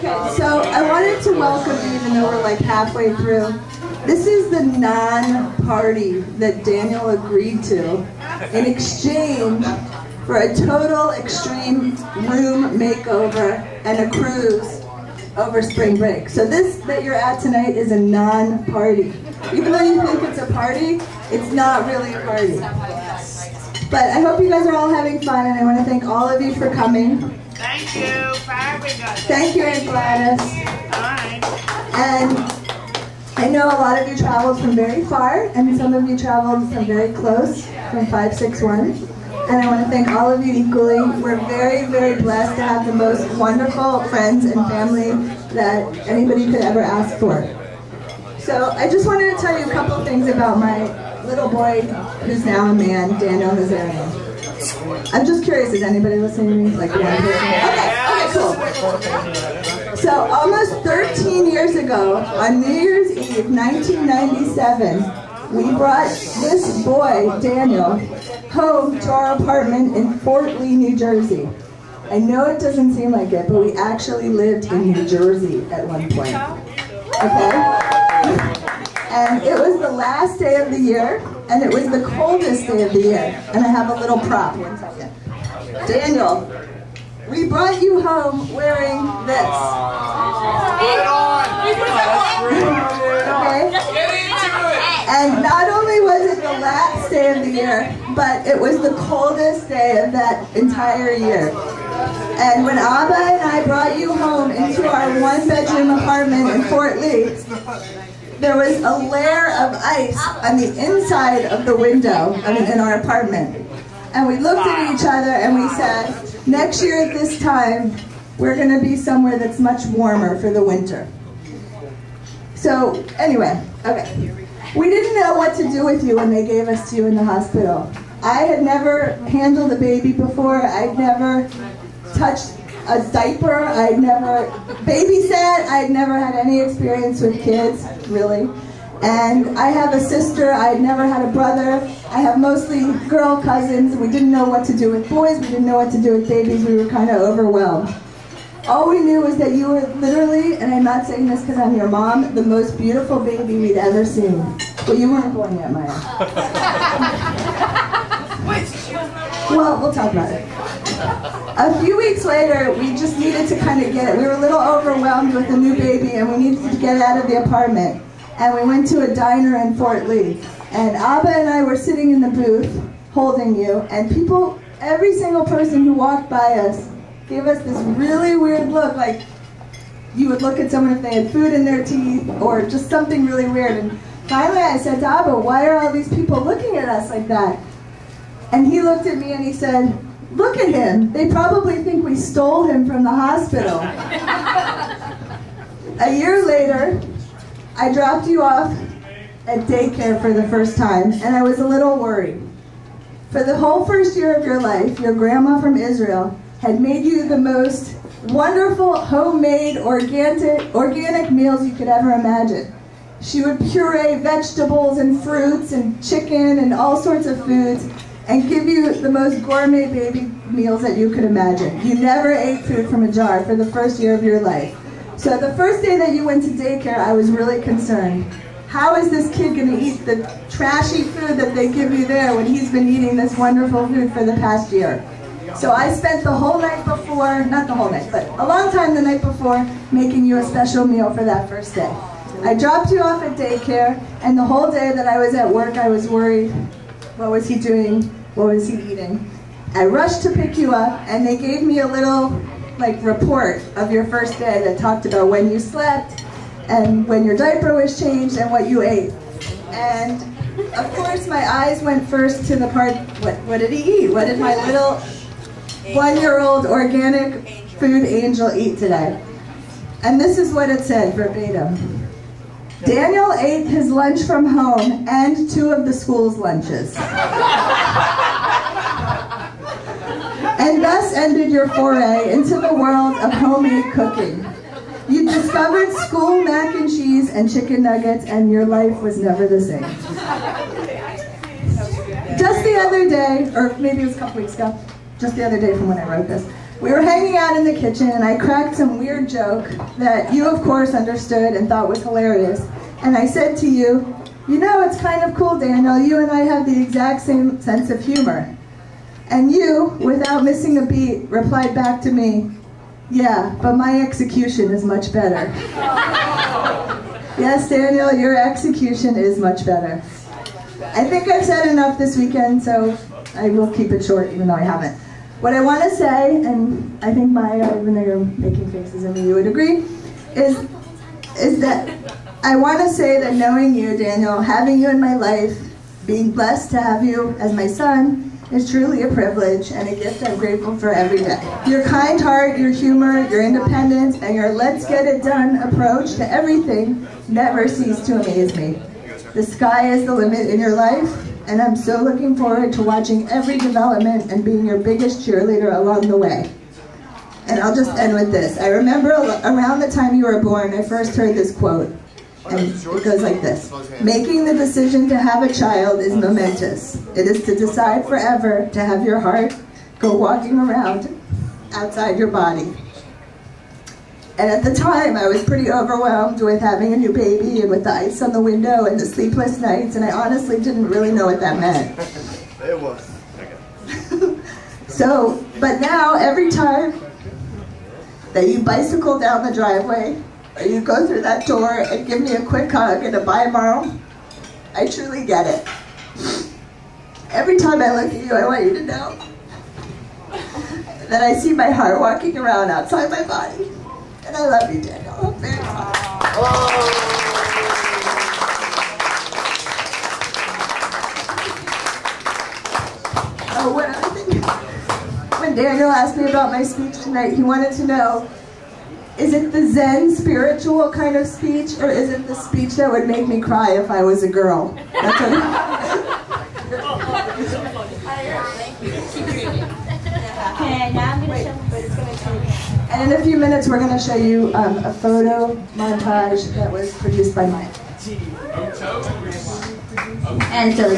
Okay, so I wanted to welcome you, even though we're like halfway through. This is the non-party that Daniel agreed to in exchange for a total extreme room makeover and a cruise over spring break. So this that you're at tonight is a non-party. Even though you think it's a party, it's not really a party. But I hope you guys are all having fun, and I want to thank all of you for coming. Thank you for having us. Thank you, Aunt Gladys. Bye. And I know a lot of you traveled from very far, and some of you traveled from very close, from 561. And I want to thank all of you equally. We're very, very blessed to have the most wonderful friends and family that anybody could ever ask for. So I just wanted to tell you a couple of things about my little boy, who's now a man, Daniel Nazarian. I'm just curious, is anybody listening to me? Like one person? Okay, cool. So almost 13 years ago, on New Year's Eve, 1997, we brought this boy, Daniel, home to our apartment in Fort Lee, New Jersey. I know it doesn't seem like it, but we actually lived in New Jersey at one point. Okay? And it was the last day of the year, and it was the coldest day of the year. And I have a little prop. 1 second. Daniel, we brought you home wearing this. Put it on. Okay? Get into it. And not only was it the last day of the year, but it was the coldest day of that entire year. And when Abba and I brought you home into our one-bedroom apartment in Fort Lee, there was a layer of ice on the inside of the window in our apartment. And we looked at each other and we said, next year at this time, we're going to be somewhere that's much warmer for the winter. So anyway, okay. We didn't know what to do with you when they gave us to you in the hospital. I had never handled a baby before. I'd never touched a diaper. I'd never babysat. I'd never had any experience with kids, really. And I have a sister. I'd never had a brother. I have mostly girl cousins. We didn't know what to do with boys. We didn't know what to do with babies. We were kind of overwhelmed. All we knew was that you were literally, and I'm not saying this because I'm your mom, the most beautiful baby we'd ever seen. Well, you weren't born yet, Maya. Well, we'll talk about it. A few weeks later, we just needed to kind of get it. We were a little overwhelmed with the new baby, and we needed to get out of the apartment. And we went to a diner in Fort Lee. And Abba and I were sitting in the booth, holding you, and people, every single person who walked by us, gave us this really weird look, like you would look at someone if they had food in their teeth, or just something really weird. And finally I said to Abba, why are all these people looking at us like that? And he looked at me and he said, look at him. They probably think we stole him from the hospital. A year later, I dropped you off at daycare for the first time, and I was a little worried. For the whole first year of your life, your grandma from Israel had made you the most wonderful homemade organic meals you could ever imagine. She would puree vegetables and fruits and chicken and all sorts of foods and give you the most gourmet baby meals that you could imagine. You never ate food from a jar for the first year of your life. So the first day that you went to daycare, I was really concerned. How is this kid going to eat the trashy food that they give you there when he's been eating this wonderful food for the past year? So I spent the whole night before, not the whole night, but a long time the night before, making you a special meal for that first day. I dropped you off at daycare, and the whole day that I was at work, I was worried. What was he doing? What was he eating? I rushed to pick you up, and they gave me a little report of your first day that talked about when you slept, and when your diaper was changed, and what you ate. And of course, my eyes went first to the part, what did he eat? What did my little one-year-old organic food angel eat today? And this is what it said verbatim. Daniel ate his lunch from home and 2 of the school's lunches. And thus ended your foray into the world of homemade cooking. You discovered school mac and cheese and chicken nuggets, and your life was never the same. Just the other day, or maybe it was a couple weeks ago, just the other day from when I wrote this, We were hanging out in the kitchen and I cracked some weird joke that you of course understood and thought was hilarious. And I said to you, you know, it's kind of cool, Daniel, you and I have the exact same sense of humor. And you, without missing a beat, replied back to me, yeah, but my execution is much better. Yes, Daniel, your execution is much better. I think I've said enough this weekend, so I will keep it short, even though I haven't. What I want to say, and I think Maya, even though you're making faces at me, you would agree, is that I want to say that knowing you, Daniel, having you in my life, being blessed to have you as my son, is truly a privilege and a gift I'm grateful for every day. Your kind heart, your humor, your independence, and your let's get it done approach to everything never cease to amaze me. The sky is the limit in your life, and I'm so looking forward to watching every development and being your biggest cheerleader along the way. And I'll just end with this. I remember around the time you were born, I first heard this quote. And it goes like this. Making the decision to have a child is momentous. It is to decide forever to have your heart go walking around outside your body. And at the time, I was pretty overwhelmed with having a new baby and with the ice on the window and the sleepless nights, and I honestly didn't really know what that meant. It was. So, but now, every time that you bicycle down the driveway, or you go through that door and give me a quick hug and a bye, Mom, I truly get it. Every time I look at you, I want you to know that I see my heart walking around outside my body. And I love you, Daniel. I'm very much. Oh, one other thing. When Daniel asked me about my speech tonight, he wanted to know, is it the Zen spiritual kind of speech, or is it the speech that would make me cry if I was a girl? That's what Okay, now I'm going to show you. And in a few minutes, we're going to show you a photo montage that was produced by Mike. And Philly.